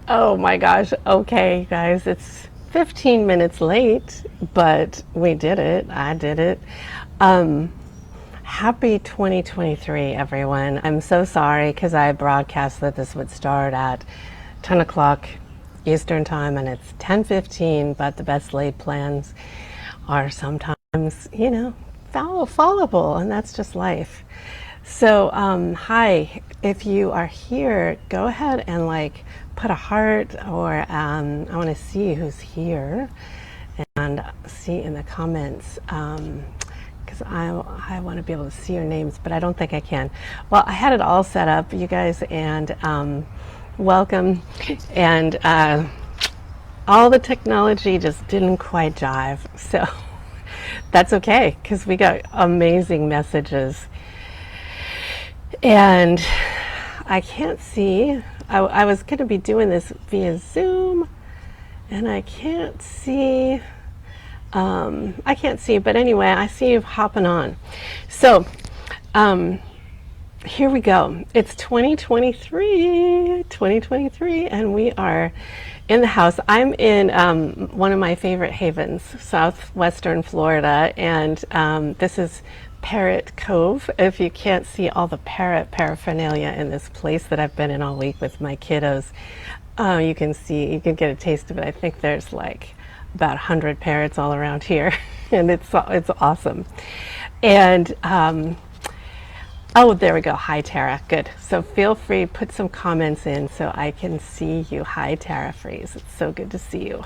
Oh my gosh. Okay, guys, it's 15 minutes late, but we did it. I did it. Um, Happy 2023, everyone. I'm so sorry because I broadcast that this would start at 10 o'clock Eastern time and it's 10:15, but the best laid plans are sometimes, fallible, and that's just life. So, hi, if you are here, go ahead and put a heart, or I want to see who's here and see in the comments, because I want to be able to see your names, but I don't think I can. Well, I had it all set up, you guys, and welcome. And all the technology just didn't quite jive. So that's okay, because we got amazing messages. And I can't see. I was going to be doing this via Zoom, and I can't see. But anyway, I see you hopping on. So, here we go. It's 2023, and we are in the house. I'm in one of my favorite havens, southwestern Florida, and this is Parrot Cove. If you can't see all the parrot paraphernalia in this place that I've been in all week with my kiddos, you can get a taste of it. I think there's like about 100 parrots all around here, and it's awesome. And oh, there we go. Hi, Tara. Good. So feel free, put some comments in so I can see you. Hi, Tara Freeze. It's so good to see you.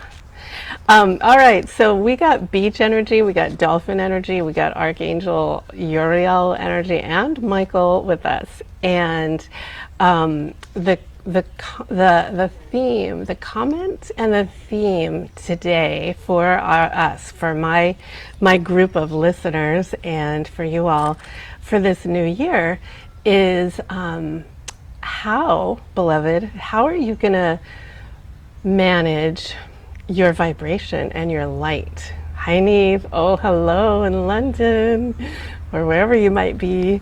All right, so we got beach energy, we got dolphin energy, we got Archangel Uriel energy, and Michael with us. And the theme, the comment, and the theme today for us, for my group of listeners, and for you all, for this new year, is how, beloved, how are you going to manage your vibration and your light? Hi, Neve. Oh, hello in London, or wherever you might be.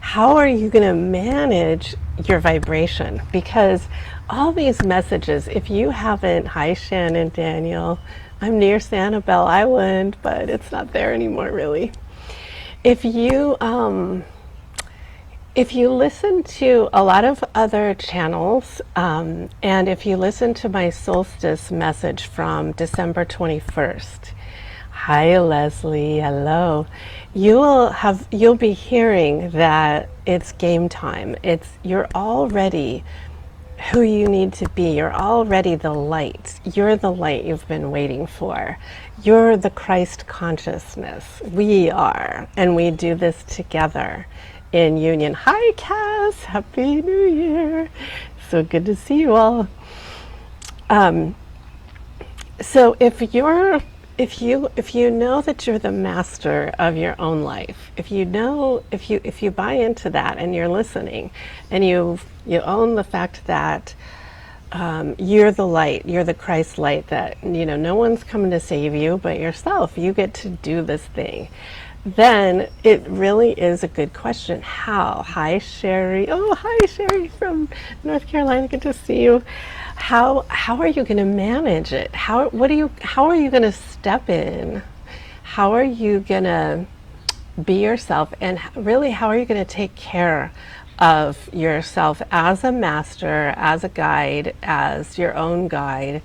How are you going to manage your vibration? Because all these messages, if you haven't, hi, Shannon, Daniel. I'm near Sanibel Island, but it's not there anymore, really. If you listen to a lot of other channels, and if you listen to my solstice message from December 21st, hi Leslie, hello, you'll be hearing that it's game time. You're already who you need to be. You're already the light. You're the light you've been waiting for. You're the Christ consciousness. We are, and we do this together in union. Hi, Cass. Happy New Year. So good to see you all. So if you know that you're the master of your own life, if you buy into that and you're listening, and you own the fact that you're the light, you're the Christ light, that no one's coming to save you but yourself. You get to do this thing. Then it really is a good question. How? Hi, Sherry. Oh, hi, Sherry from North Carolina. Good to see you. How are you going to manage it? How are you going to step in? How are you going to be yourself? And really, how are you going to take care of yourself as a master, as a guide, as your own guide?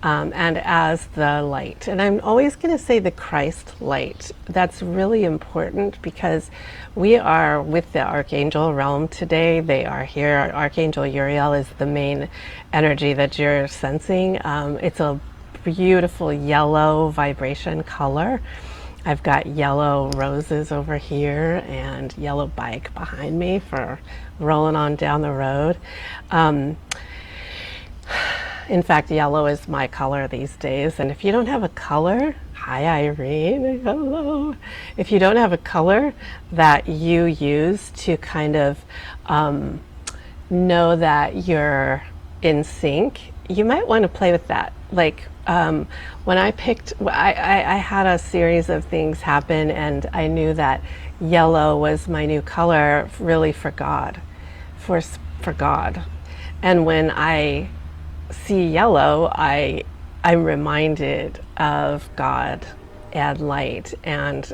And as the light. And I'm always going to say the Christ light. That's really important because we are with the Archangel realm today. They are here. Archangel Uriel is the main energy that you're sensing. It's a beautiful yellow vibration color. I've got yellow roses over here and yellow bike behind me for rolling on down the road. In fact, yellow is my color these days. And if you don't have a color, hi Irene, hello. If you don't have a color that you use to kind of know that you're in sync, you might want to play with that. Like when I had a series of things happen, and I knew that yellow was my new color, really for God, for God. And when I see yellow, I'm reminded of God and light and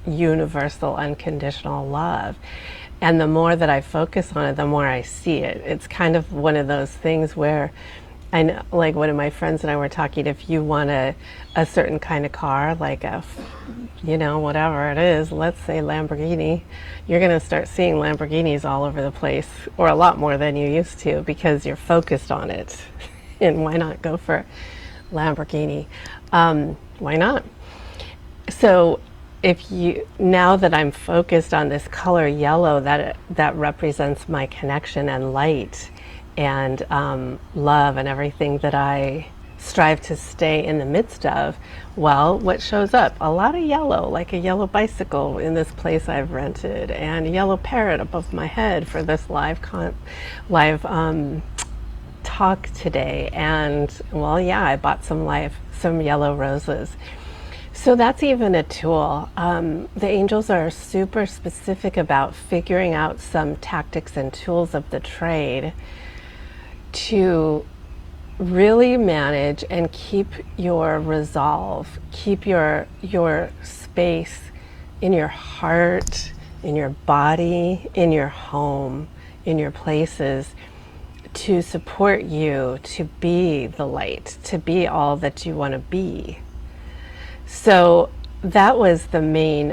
universal unconditional love. And the more that I focus on it, the more I see it. It's kind of one of those things where I know, like one of my friends and I were talking, if you want a certain kind of car, like whatever it is, let's say Lamborghini, you're going to start seeing Lamborghinis all over the place, or a lot more than you used to, because you're focused on it. And why not go for Lamborghini? Why not? So now that I'm focused on this color yellow, that represents my connection and light and love and everything that I strive to stay in the midst of, well, what shows up? A lot of yellow, like a yellow bicycle in this place I've rented, and a yellow parrot above my head for this live talk today. And well, yeah, I bought some yellow roses. So that's even a tool. The angels are super specific about figuring out some tactics and tools of the trade to really manage and keep your resolve, keep your space in your heart, in your body, in your home, in your places, to support you to be the light, to be all that you want to be. So that was the main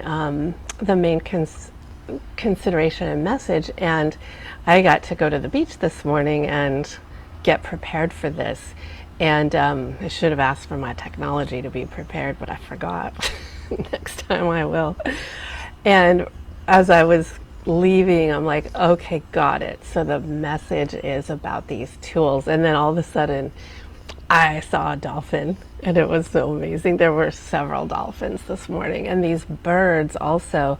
consideration and message. And I got to go to the beach this morning and get prepared for this. And I should have asked for my technology to be prepared, but I forgot. Next time I will. And as I was leaving, I'm like, okay, got it. So the message is about these tools. And then all of a sudden, I saw a dolphin, and it was so amazing. There were several dolphins this morning, and these birds also.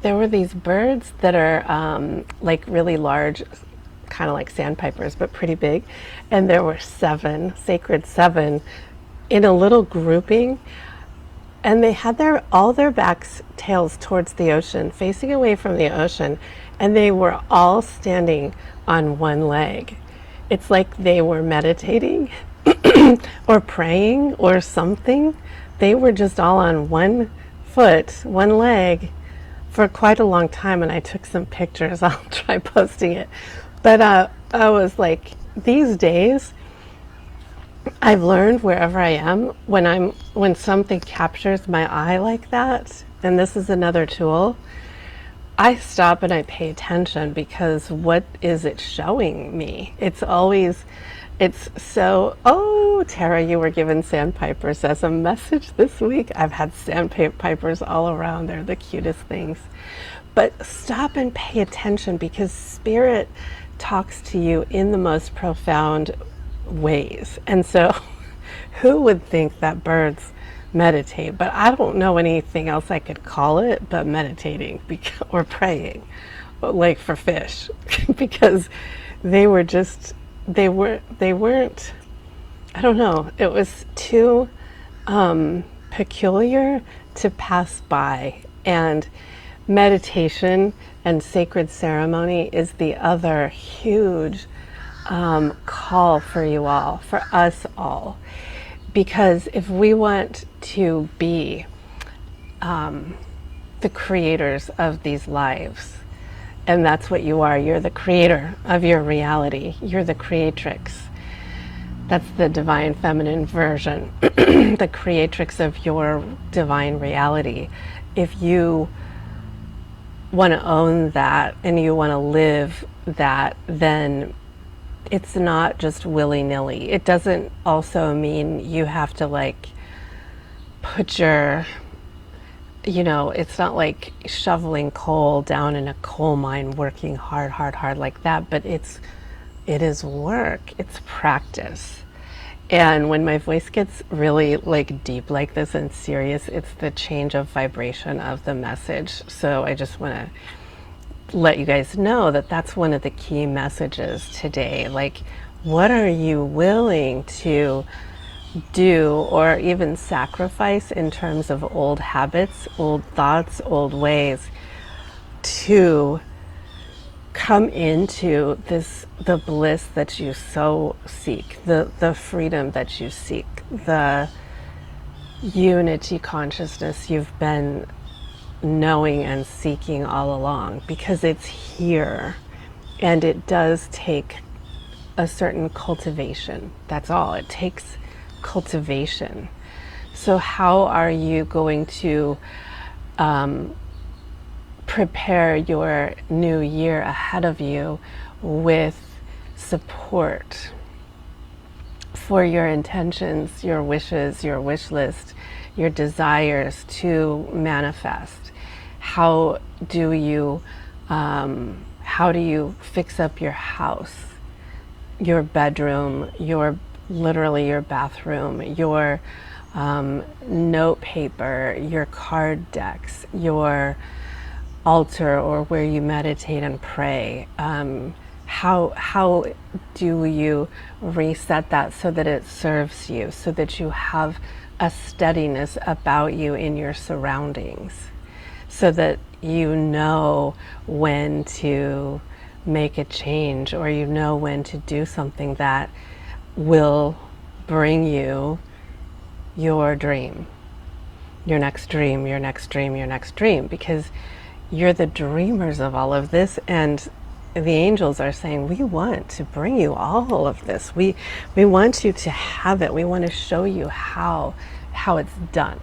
There were these birds that are like really large, kind of like sandpipers, but pretty big. And there were sacred seven, in a little grouping. And they had all their tails towards the ocean, facing away from the ocean. And they were all standing on one leg. It's like they were meditating or praying or something. They were just all on one foot, one leg, for quite a long time. And I took some pictures. I'll try posting it. But I was like, these days, I've learned wherever I am, when something captures my eye like that, and this is another tool, I stop and I pay attention, because what is it showing me? Oh, Tara, you were given sandpipers as a message this week. I've had sandpipers all around. They're the cutest things. But stop and pay attention, because Spirit talks to you in the most profound ways. And so who would think that birds meditate? But I don't know anything else I could call it but meditating or praying, like for fish, because they weren't, I don't know, it was too peculiar to pass by. And meditation and sacred ceremony is the other huge call for you all, for us all. Because if we want to be the creators of these lives, and that's what you are, you're the creator of your reality, you're the creatrix. That's the divine feminine version, the creatrix of your divine reality. If you want to own that and you want to live that, then it's not just willy-nilly. It doesn't also mean you have to put your, it's not like shoveling coal down in a coal mine, working hard like that, but it is work, it's practice. And when my voice gets really deep like this and serious, it's the change of vibration of the message. So I just want to let you guys know that that's one of the key messages today. What are you willing to do or even sacrifice in terms of old habits, old thoughts, old ways, to come into the bliss that you so seek, the freedom that you seek, the unity consciousness you've been knowing and seeking all along, because it's here. And it does take a certain cultivation. That's all. It takes cultivation. So how are you going to prepare your new year ahead of you with support for your intentions, your wishes, your wish list, your desires to manifest? How do you fix up your house, your bedroom, literally your bathroom, your note paper, your card decks, your altar, or where you meditate and pray? How do you reset that so that it serves you, so that you have a steadiness about you in your surroundings, so that you know when to make a change, or you know when to do something that will bring you your dream, your next dream, your next dream, your next dream, because you're the dreamers of all of this, and the angels are saying, we want to bring you all of this. We want you to have it. We want to show you how it's done.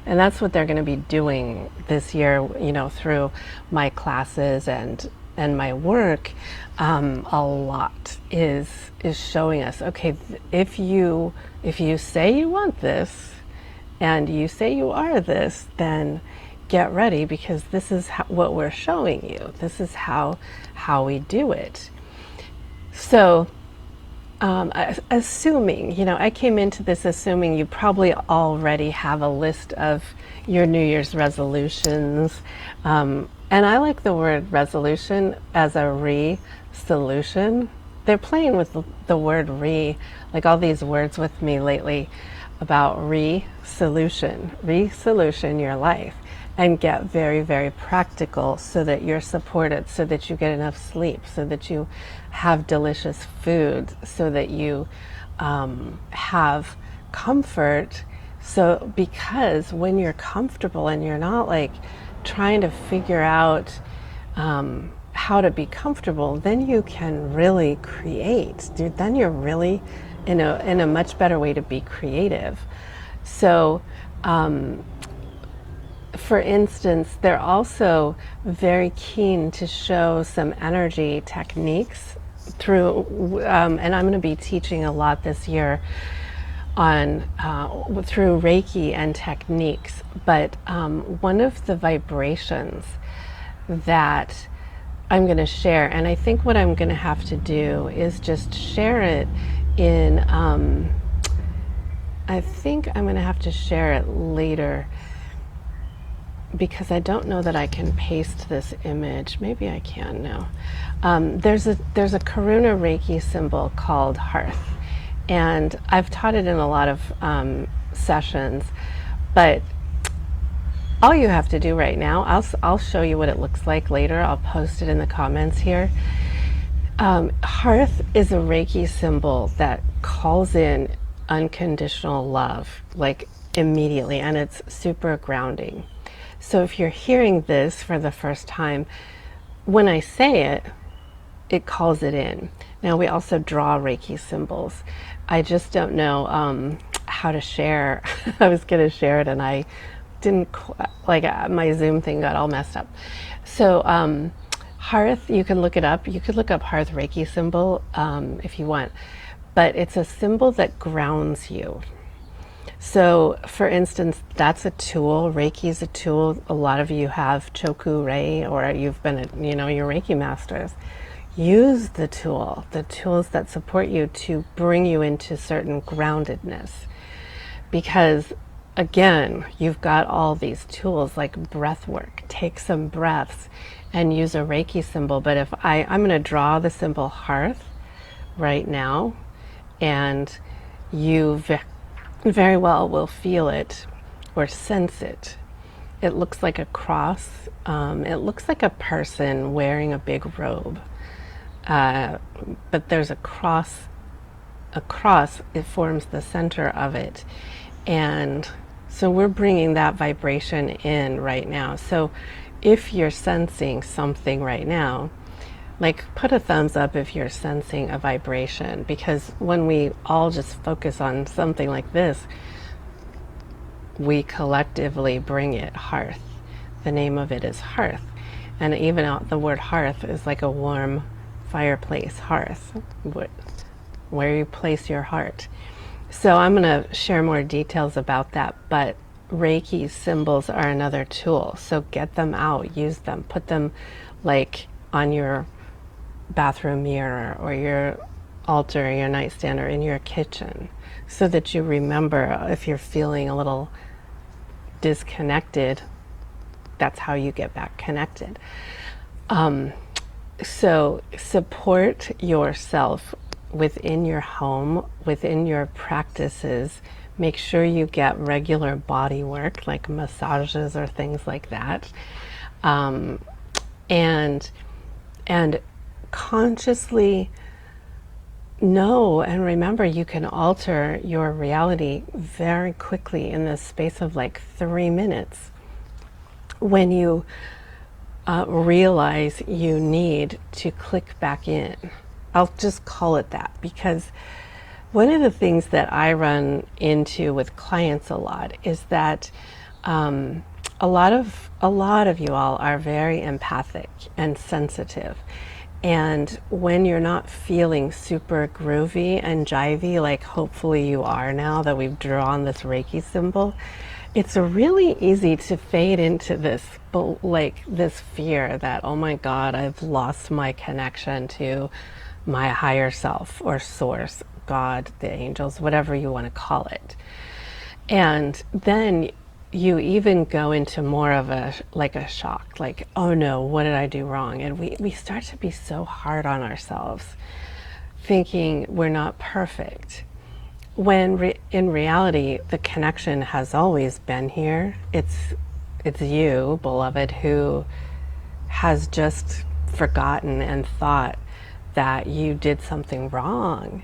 And that's what they're going to be doing this year, through my classes and my work. A lot is showing us, okay, if you say you want this and you say you are this, then get ready, because this is what we're showing you. This is how we do it. So assuming, I came into this assuming you probably already have a list of your New Year's resolutions. And I like the word resolution as a re-solution. They're playing with the word re, like all these words with me lately about re-solution your life, and get very, very practical so that you're supported, so that you get enough sleep, so that you have delicious food, so that you have comfort. So because when you're comfortable and you're not like trying to figure out how to be comfortable, then you can really create. Then you're really in a much better way to be creative. So for instance, they're also very keen to show some energy techniques through, and I'm going to be teaching a lot this year on through Reiki and techniques. But one of the vibrations that I'm going to share, and I think what I'm going to have to do is just share it in, I think I'm going to have to share it later, because I don't know that I can paste this image. Maybe I can now. There's a Karuna Reiki symbol called Hearth, and I've taught it in a lot of sessions, but all you have to do right now, I'll show you what it looks like later. I'll post it in the comments here. Hearth is a Reiki symbol that calls in unconditional love, like immediately, and it's super grounding. So if you're hearing this for the first time, when I say it, it calls it in. Now we also draw Reiki symbols. I just don't know how to share. I was going to share it and I didn't, my Zoom thing got all messed up. So Hearth, you can look it up. You could look up Hearth Reiki symbol if you want, but it's a symbol that grounds you. So, for instance, that's a tool. Reiki is a tool. A lot of you have Choku Rei, or you've been, your Reiki masters. Use the tools that support you to bring you into certain groundedness. Because, again, you've got all these tools like breath work. Take some breaths and use a Reiki symbol. But if I'm going to draw the symbol Hearth right now, and you very well will feel it or sense it. it looks like a cross. It looks like a person wearing a big robe, but there's a cross. It forms the center of it, and so we're bringing that vibration in right now. So if you're sensing something right now, like put a thumbs up if you're sensing a vibration, because when we all just focus on something like this, we collectively bring it hearth. The name of it is hearth, and even out the word hearth is like a warm fireplace, hearth, where you place your heart. So I'm going to share more details about that, but Reiki symbols are another tool. So get them out, use them, put them like on your bathroom mirror or your altar, your nightstand, or in your kitchen, so that you remember if you're feeling a little disconnected, that's how you get back connected. So support yourself within your home, within your practices. Make sure you get regular body work, like massages or things like that. And consciously know and remember you can alter your reality very quickly in the space of like 3 minutes when you realize you need to click back in. I'll just call it that, because one of the things that I run into with clients a lot is that a lot of you all are very empathic and sensitive. And when you're not feeling super groovy and jivey, like hopefully you are now that we've drawn this Reiki symbol, it's really easy to fade into this, like this fear that, oh my God, I've lost my connection to my higher self or source, God, the angels, whatever you want to call it. And then you even go into more of a shock, like, oh no, what did I do wrong? And we start to be so hard on ourselves, thinking we're not perfect. When in reality, the connection has always been here. It's you, beloved, who has just forgotten and thought that you did something wrong.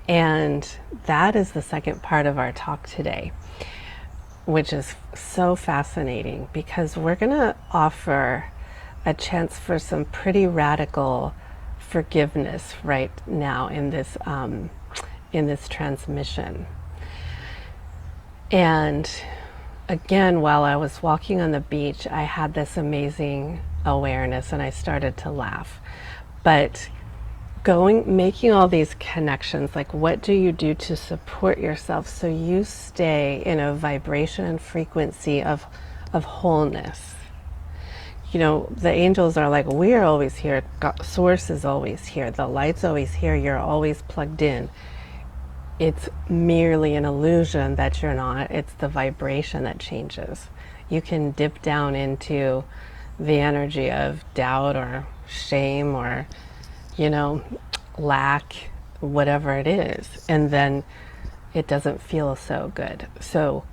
And that is the second part of our talk today, which is so fascinating, because we're going to offer a chance for some pretty radical forgiveness right now in this transmission. And again, while I was walking on the beach, I had this amazing awareness and I started to laugh. But making all these connections, like what do you do to support yourself so you stay in a vibration and frequency of wholeness? You know, the angels are like, we're always here, God, source is always here, the light's always here, you're always plugged in. It's merely an illusion that you're not. It's the vibration that changes. You can dip down into the energy of doubt or shame or, you know, lack, whatever it is, and then it doesn't feel so good. So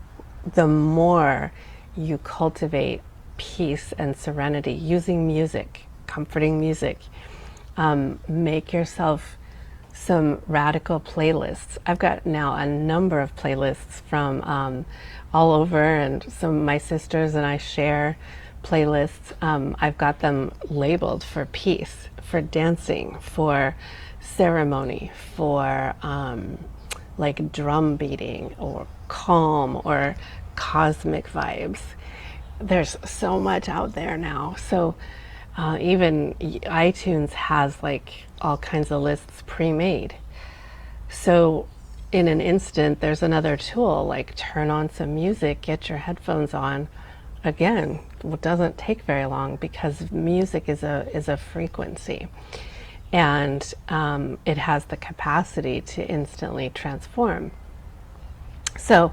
the more you cultivate peace and serenity using music, comforting music, make yourself some radical playlists. I've got now a number of playlists from all over, and some of my sisters and I share playlists. I've got them labeled for peace, for dancing, for ceremony, for like drum beating or calm or cosmic vibes. There's so much out there now. So even iTunes has like all kinds of lists pre-made. So in an instant, there's another tool, like turn on some music, get your headphones on. Again, it doesn't take very long, because music is a frequency, and it has the capacity to instantly transform. So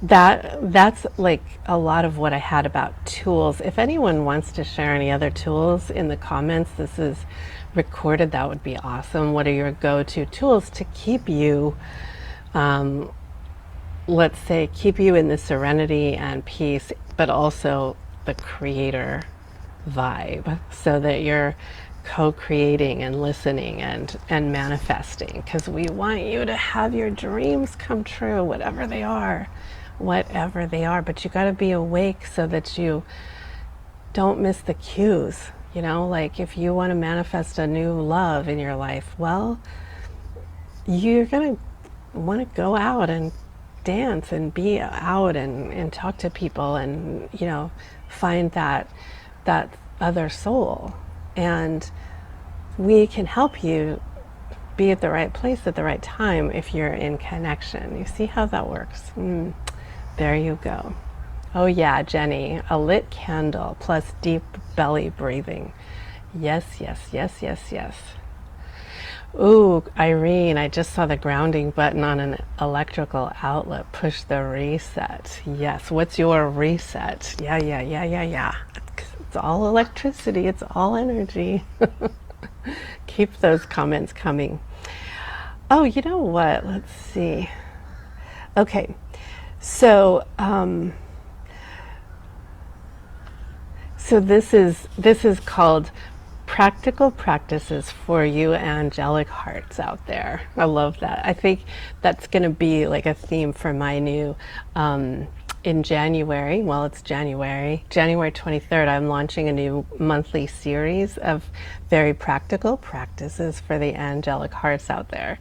that's like a lot of what I had about tools. If anyone wants to share any other tools in the comments, this is recorded, that would be awesome. What are your go-to tools to keep you let's say, keep you in the serenity and peace, but also the creator vibe, so that you're co-creating and listening and manifesting, because we want you to have your dreams come true, whatever they are, but you got to be awake so that you don't miss the cues. Like if you want to manifest a new love in your life, well, you're going to want to go out and dance and be out and talk to people and, find that other soul. And we can help you be at the right place at the right time if you're in connection. You see how that works? There you go. Oh yeah, Jenny, a lit candle plus deep belly breathing. Yes, yes, yes, yes, yes. Ooh, Irene, I just saw the grounding button on an electrical outlet. Push the reset. Yes, what's your reset? Yeah. It's all electricity, it's all energy. Keep those comments coming. Oh, you know what? Let's see. Okay, so this is called Practical Practices for You Angelic Hearts out there. I love that. I think that's going to be like a theme for my new in January. Well, it's January 23rd. I'm launching a new monthly series of very practical practices for the angelic hearts out there,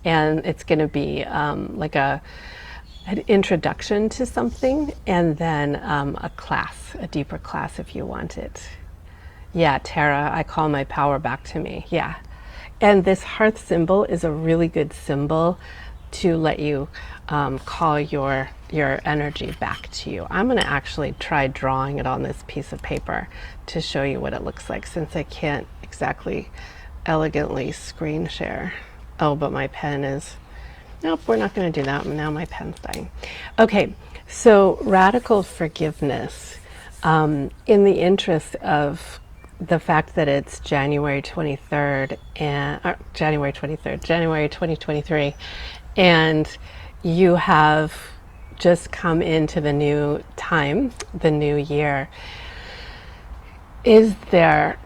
and it's going to be like an introduction to something, and then a class, a deeper class if you want it. Yeah, Tara, I call my power back to me. Yeah. And this hearth symbol is a really good symbol to let you call your energy back to you. I'm going to actually try drawing it on this piece of paper to show you what it looks like, since I can't exactly elegantly screen share. Oh, but my pen is... Nope, we're not going to do that. Now my pen's dying. Okay, so radical forgiveness. In the interest of the fact that it's January 23rd, January 2023, and you have just come into the new time, the new year, is there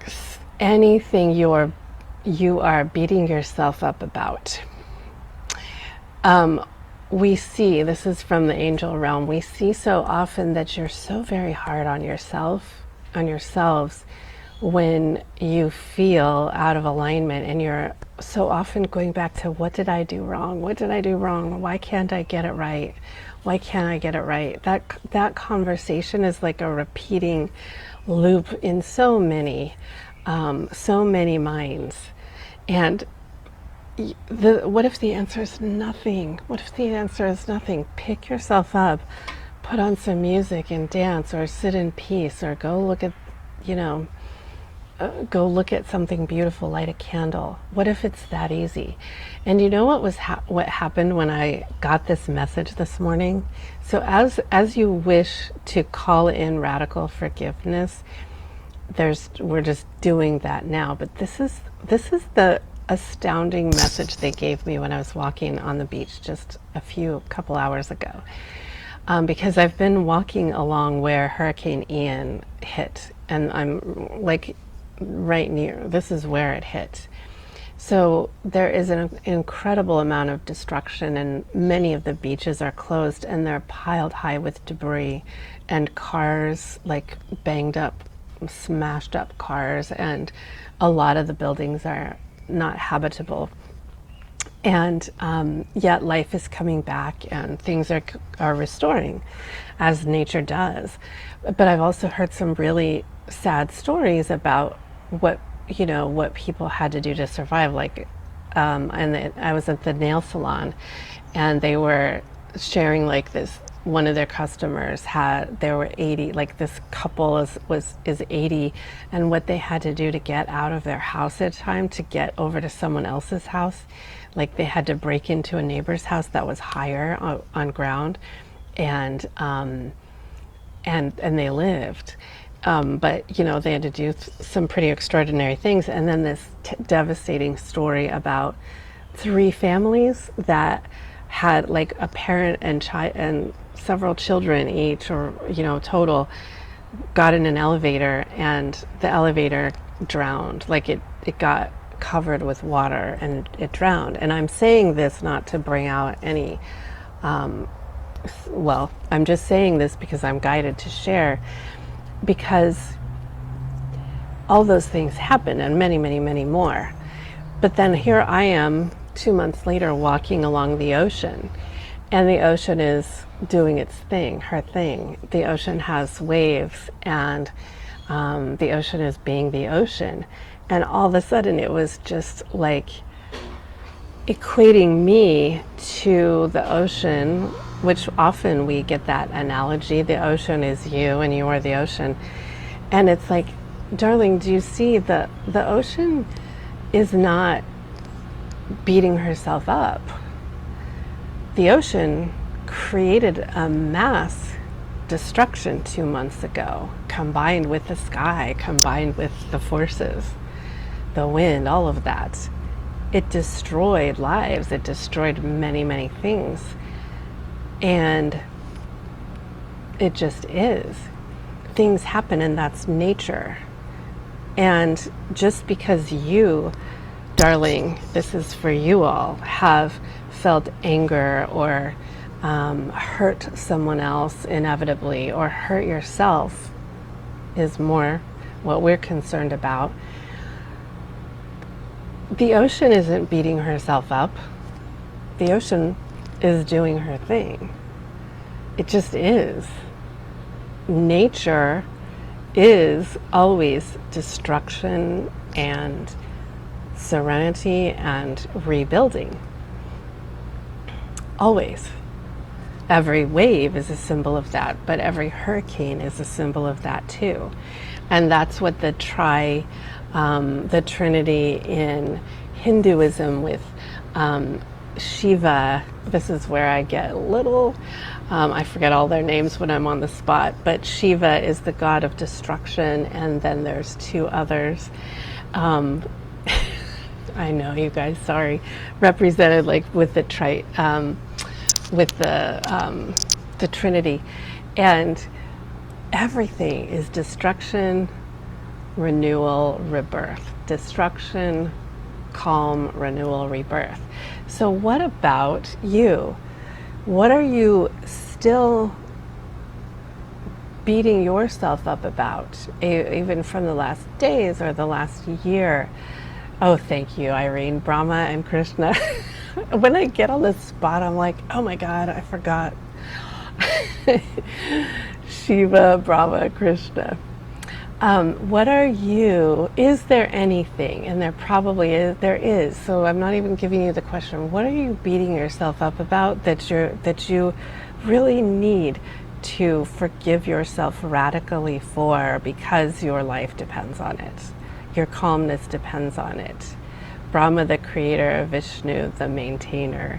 anything you are beating yourself up about? We see, this is from the angel realm, we see so often that you're so very hard on yourselves when you feel out of alignment, and you're so often going back to, what did I do wrong? What did I do wrong? Why can't I get it right? Why can't I get it right? That conversation is like a repeating loop in so many minds. And what if the answer is nothing? What if the answer is nothing? Pick yourself up, put on some music and dance, or sit in peace, or go look at, go look at something beautiful, light a candle. What if it's that easy? And you know what happened when I got this message this morning? So as you wish to call in radical forgiveness, we're just doing that now. But this is the astounding message they gave me when I was walking on the beach just a couple hours ago. Because I've been walking along where Hurricane Ian hit, and I'm like right near, this is where it hit. So there is an incredible amount of destruction, and many of the beaches are closed, and they're piled high with debris and cars, like banged up, smashed up cars, and a lot of the buildings are not habitable. And yet life is coming back, and things are restoring as nature does. But I've also heard some really sad stories about what people had to do to survive. Like, and I was at the nail salon, and they were sharing like this. One of their customers there were 80, like this couple is 80, and what they had to do to get out of their house at a time to get over to someone else's house, like they had to break into a neighbor's house that was higher on ground, and they lived. But they had to do some pretty extraordinary things. And then this devastating story about 3 families that had like a parent and child and several children each, or total, got in an elevator and the elevator drowned. Like it got covered with water and it drowned. And I'm saying this not to bring out any, well, I'm just saying this because I'm guided to share, because all those things happen and many, many, many more. But then here I am 2 months later walking along the ocean, and the ocean is doing its thing, her thing. The ocean has waves, and the ocean is being the ocean. And all of a sudden it was just like equating me to the ocean, which often we get that analogy, the ocean is you and you are the ocean. And it's like, darling, do you see the ocean is not beating herself up. The ocean created a mass destruction 2 months ago, combined with the sky, combined with the forces, the wind, all of that. It destroyed lives. It destroyed many, many things. And it just is. Things happen, and that's nature. And just because you, darling, this is for you all, have felt anger or hurt someone else inevitably, or hurt yourself, is more what we're concerned about. The ocean isn't beating herself up. The ocean is doing her thing. It just is. Nature is always destruction and serenity and rebuilding. Always. Every wave is a symbol of that, but every hurricane is a symbol of that too. And that's what the Trinity in Hinduism with Shiva, this is where I get a little, I forget all their names when I'm on the spot, but Shiva is the god of destruction, and then there's two others. I know, you guys, sorry, represented like with the the Trinity, and everything is destruction, renewal, rebirth. Destruction, calm, renewal, rebirth. So what about you? What are you still beating yourself up about, even from the last days or the last year? Oh, thank you, Irene, Brahma and Krishna. When I get on this spot, I'm like, oh my God, I forgot. Shiva, Brahma, Krishna. What are you, is there anything, and there probably is, there is, so I'm not even giving you the question, what are you beating yourself up about that you really need to forgive yourself radically for, because your life depends on it, your calmness depends on it? Brahma, the creator, Vishnu, the maintainer,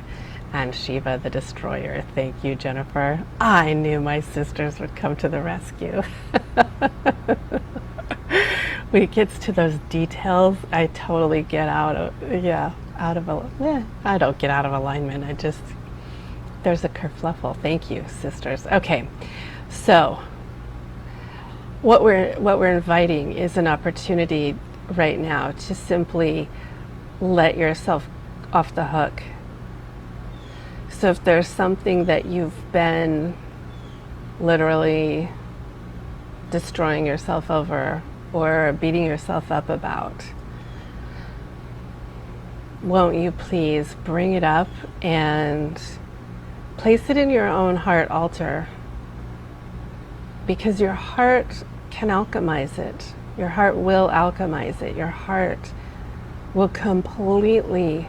and Shiva, the destroyer. Thank you, Jennifer. I knew my sisters would come to the rescue. When it gets to those details, I totally get I don't get out of alignment. There's a kerfluffle. Thank you, sisters. Okay, so what we're inviting is an opportunity right now to simply let yourself off the hook. So if there's something that you've been literally destroying yourself over or beating yourself up about, won't you please bring it up and place it in your own heart altar, because your heart can alchemize it. Your heart will alchemize it. Your heart will completely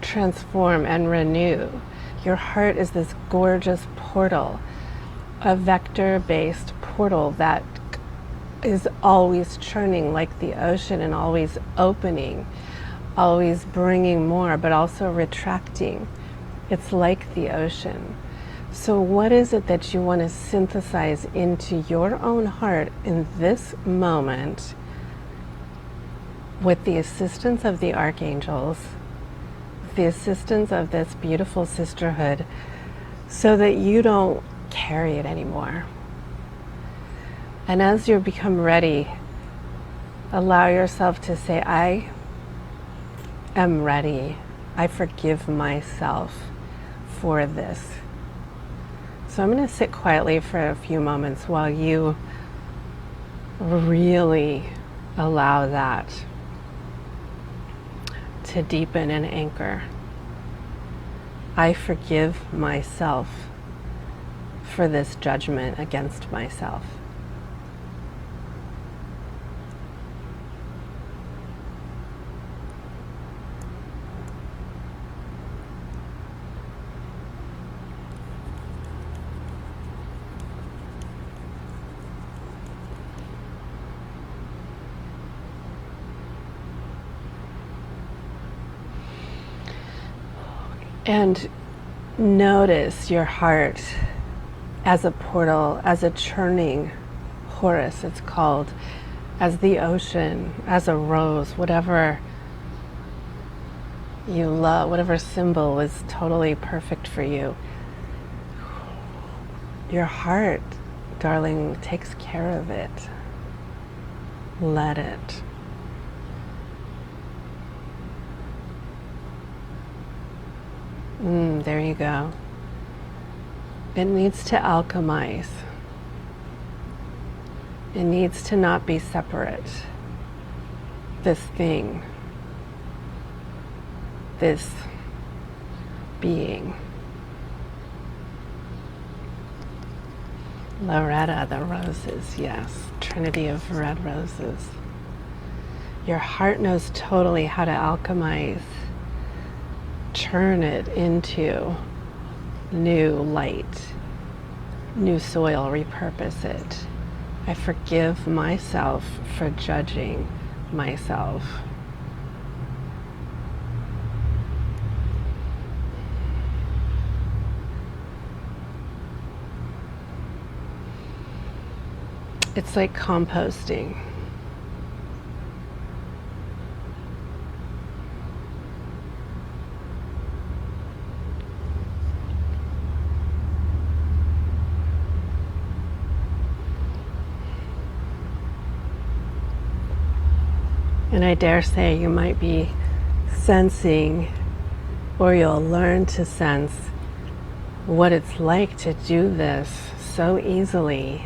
transform and renew. Your heart is this gorgeous portal, a vector-based portal that is always churning like the ocean and always opening, always bringing more, but also retracting. It's like the ocean. So what is it that you want to synthesize into your own heart in this moment with the assistance of the archangels, with the assistance of this beautiful sisterhood so that you don't carry it anymore. And as you become ready, allow yourself to say, I am ready. I forgive myself for this. So I'm going to sit quietly for a few moments while you really allow that to deepen and anchor. I forgive myself for this judgment against myself. And notice your heart as a portal, as a churning Horus, it's called, as the ocean, as a rose, whatever you love, whatever symbol is totally perfect for you. Your heart, darling, takes care of it. Let it. There you go. It needs to alchemize. It needs to not be separate. This thing, this being. Loretta, the roses, yes. Trinity of red roses. Your heart knows totally how to alchemize. Turn it into new light, new soil, repurpose it. I forgive myself for judging myself. It's like composting. And I dare say you might be sensing, or you'll learn to sense, what it's like to do this so easily.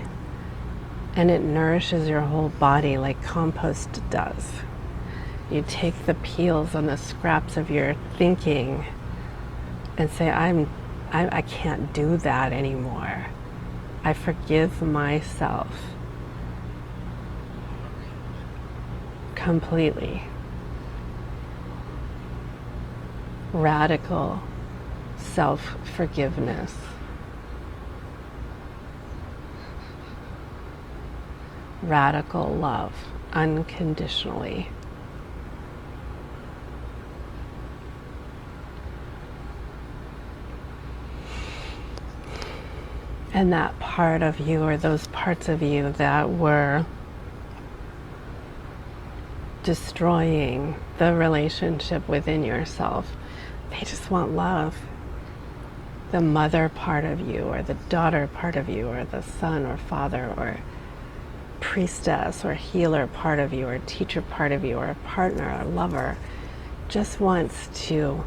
And it nourishes your whole body like compost does. You take the peels and the scraps of your thinking and say, I can't do that anymore. I forgive myself. Completely. Radical self-forgiveness. Radical love, unconditionally. And that part of you, or those parts of you that were destroying the relationship within yourself, they just want love. The mother part of you, or the daughter part of you, or the son or father or priestess or healer part of you, or teacher part of you, or a partner or lover, just wants to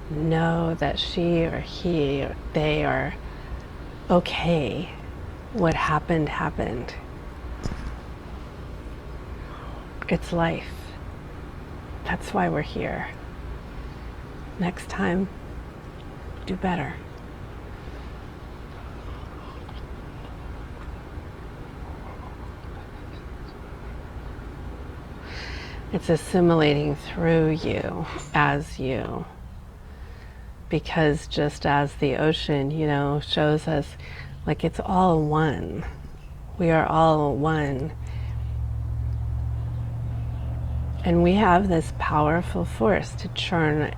know that she or he or they are okay. What happened happened. It's life. That's why we're here. Next time, do better. It's assimilating through you as you. Because just as the ocean, shows us, like, it's all one. We are all one. And we have this powerful force to turn,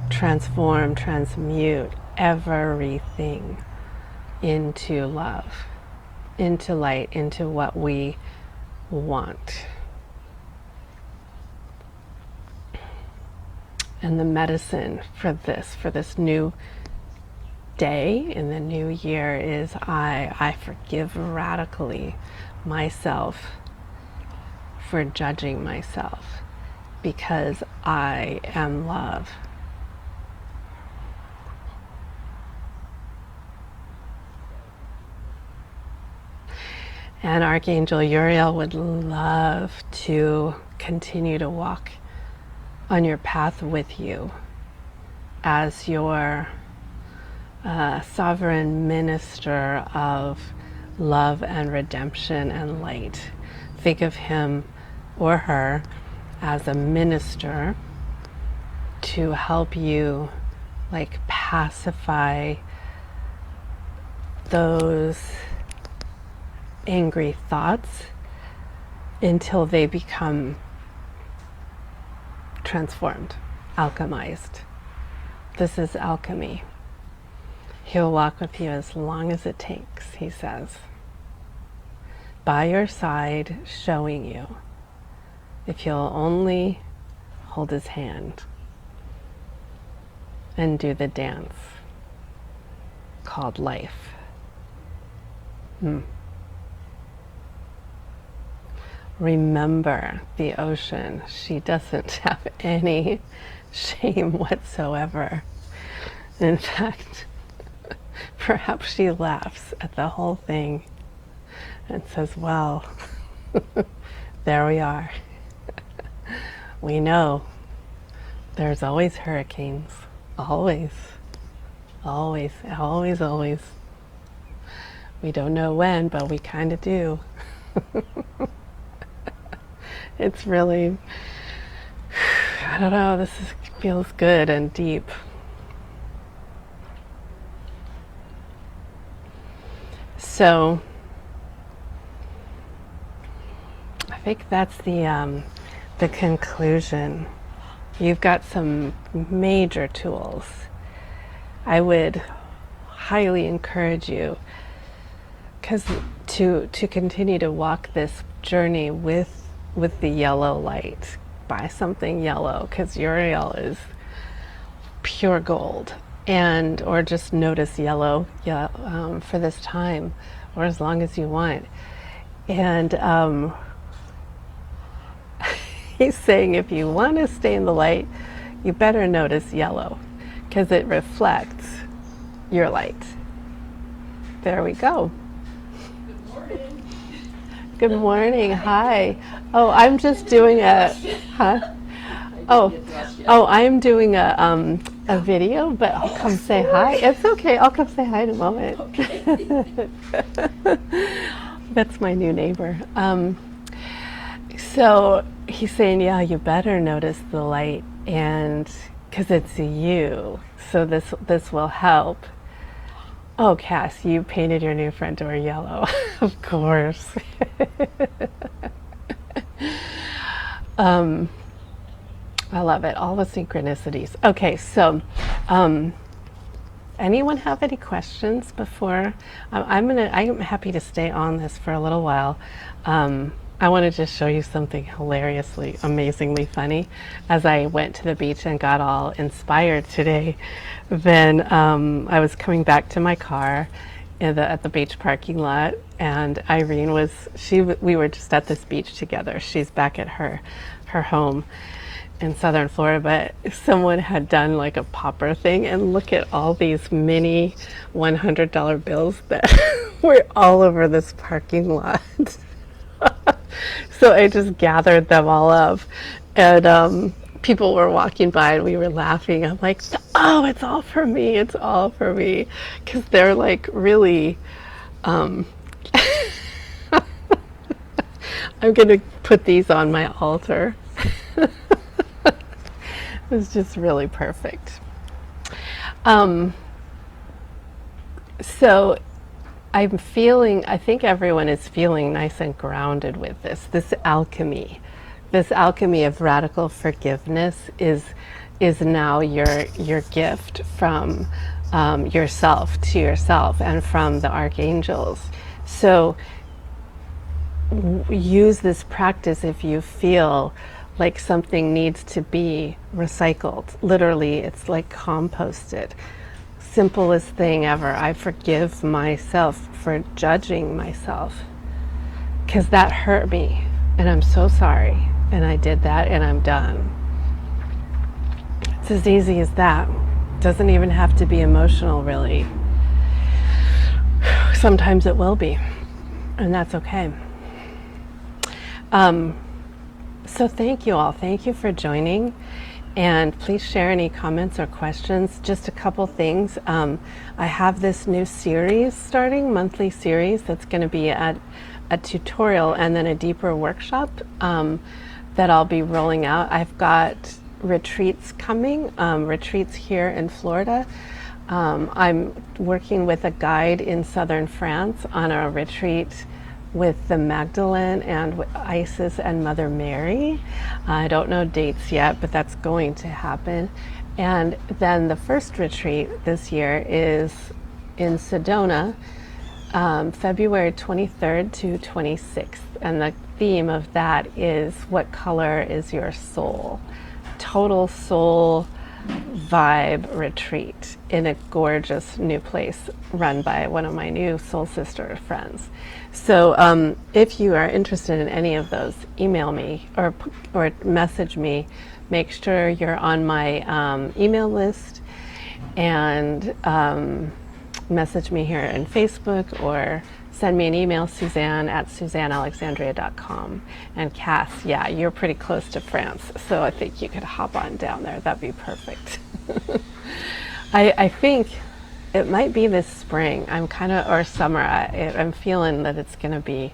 transform, transmute everything into love, into light, into what we want. And the medicine for this new day in the new year is I forgive radically myself for judging myself, because I am love. And Archangel Uriel would love to continue to walk on your path with you as your sovereign minister of love and redemption and light. Think of him or her as a minister to help you like pacify those angry thoughts until they become transformed, alchemized. This is alchemy. He'll walk with you as long as it takes, he says, by your side, showing you, if you'll only hold his hand and do the dance called life. Remember the ocean. She doesn't have any shame whatsoever. In fact, perhaps she laughs at the whole thing and says, well, there we are. We know there's always hurricanes. Always. Always, always, always. We don't know when, but we kind of do. It's really, I don't know, this feels good and deep. So I think that's the conclusion. You've got some major tools. I would highly encourage you to continue to walk this journey with the yellow light. Buy something yellow, because Uriel is pure gold. And or just notice yellow for this time, or as long as you want. And he's saying if you want to stay in the light, you better notice yellow, because it reflects your light. There we go. Good morning. Good morning. Hi. Oh, I'm just doing a I'm doing a video, but I'll come say hi. It's okay. I'll come say hi in a moment. Okay. That's my new neighbor. So he's saying, yeah, you better notice the light, and because it's you. So this will help. Oh, Cass, you painted your new front door yellow. Of course. I love it. All the synchronicities. Okay, so anyone have any questions before? I'm happy to stay on this for a little while. I want to just show you something hilariously, amazingly funny. As I went to the beach and got all inspired today, then I was coming back to my car at the beach parking lot, and Irene we were just at this beach together. She's back at her home in southern Florida, but someone had done like a popper thing, and look at all these mini $100 bills that were all over this parking lot. So I just gathered them all up, and people were walking by and we were laughing. I'm like, oh, it's all for me. It's all for me. Because they're like really, I'm going to put these on my altar. It's just really perfect. So I think everyone is feeling nice and grounded with this alchemy. This alchemy of radical forgiveness is now your gift from yourself to yourself and from the archangels. So use this practice if you feel like something needs to be recycled. Literally, it's like composted. Simplest thing ever. I forgive myself for judging myself because that hurt me, and I'm so sorry. And I did that, and I'm done. It's as easy as that. Doesn't even have to be emotional, really. Sometimes it will be, and that's okay. So thank you all. Thank you for joining. And please share any comments or questions. Just a couple things. I have this new series starting, monthly series, that's going to be a tutorial and then a deeper workshop that I'll be rolling out. I've got retreats coming, retreats here in Florida. I'm working with a guide in southern France on a retreat with the Magdalene and with Isis and Mother Mary. I don't know dates yet, but that's going to happen. And then the first retreat this year is in Sedona, February 23rd to 26th. And the theme of that is, what color is your soul? Total soul vibe retreat in a gorgeous new place run by one of my new soul sister friends. So if you are interested in any of those, email me or message me. Make sure you're on my email list, and message me here in Facebook, or send me an email, Suzanne at SuzanneAlexandria.com. And Cass, yeah, you're pretty close to France, so I think you could hop on down there. That'd be perfect. I think it might be this spring. I'm kind of, or summer. I'm feeling that it's gonna be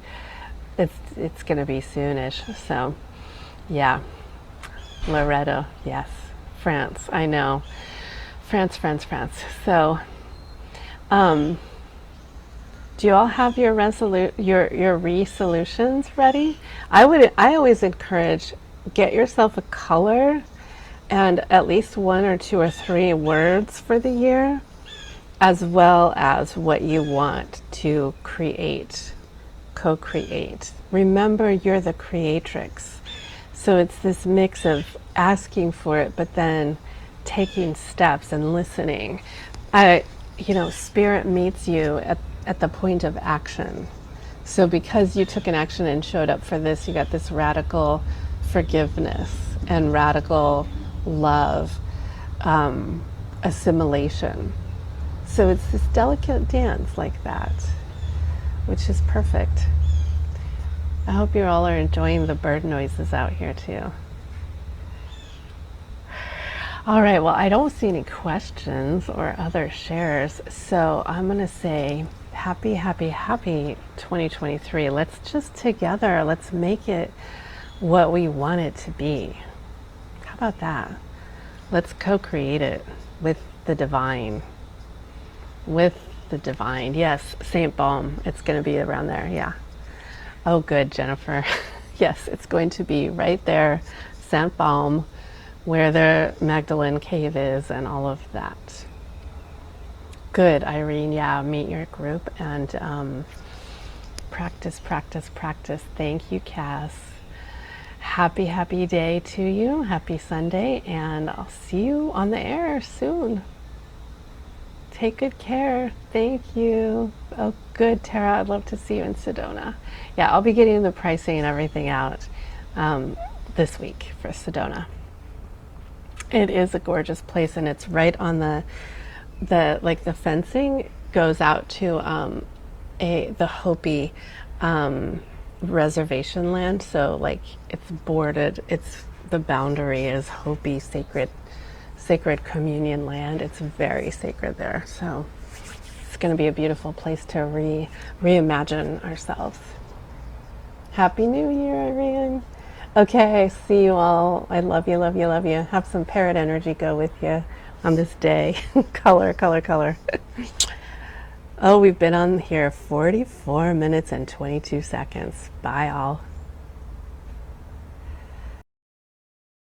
soonish. So, yeah, Loretto, yes, France. I know, France. So. Do you all have your resolutions ready? I always encourage, get yourself a color and at least 1 or 2 or 3 words for the year, as well as what you want to create, co-create. Remember, you're the creatrix. So it's this mix of asking for it, but then taking steps and listening. Spirit meets you at the point of action. So because you took an action and showed up for this, you got this radical forgiveness and radical love, assimilation. So it's this delicate dance like that, which is perfect. I hope you all are enjoying the bird noises out here too. All right, well, I don't see any questions or other shares, so I'm going to say happy 2023. Let's just together, let's make it what we want it to be. How about that? Let's co-create it with the divine. Yes, Saint Balm. It's going to be around there, yeah. Oh, good, Jennifer. Yes, it's going to be right there, Saint Balm, where the Magdalene cave is and all of that. Good, Irene. Yeah, meet your group and practice. Thank you, Cass. Happy day to you. Happy Sunday, and I'll see you on the air soon. Take good care. Thank you. Oh, good, Tara. I'd love to see you in Sedona. Yeah, I'll be getting the pricing and everything out this week for Sedona. It is a gorgeous place, and it's right on the fencing goes out to the Hopi reservation land. So like it's boarded. The boundary is Hopi sacred communion land. It's very sacred there. So it's going to be a beautiful place to reimagine ourselves. Happy New Year, Irene. Okay, see you all. I love you. Have some parrot energy go with you on this day. color. Oh, we've been on here 44 minutes and 22 seconds. Bye all.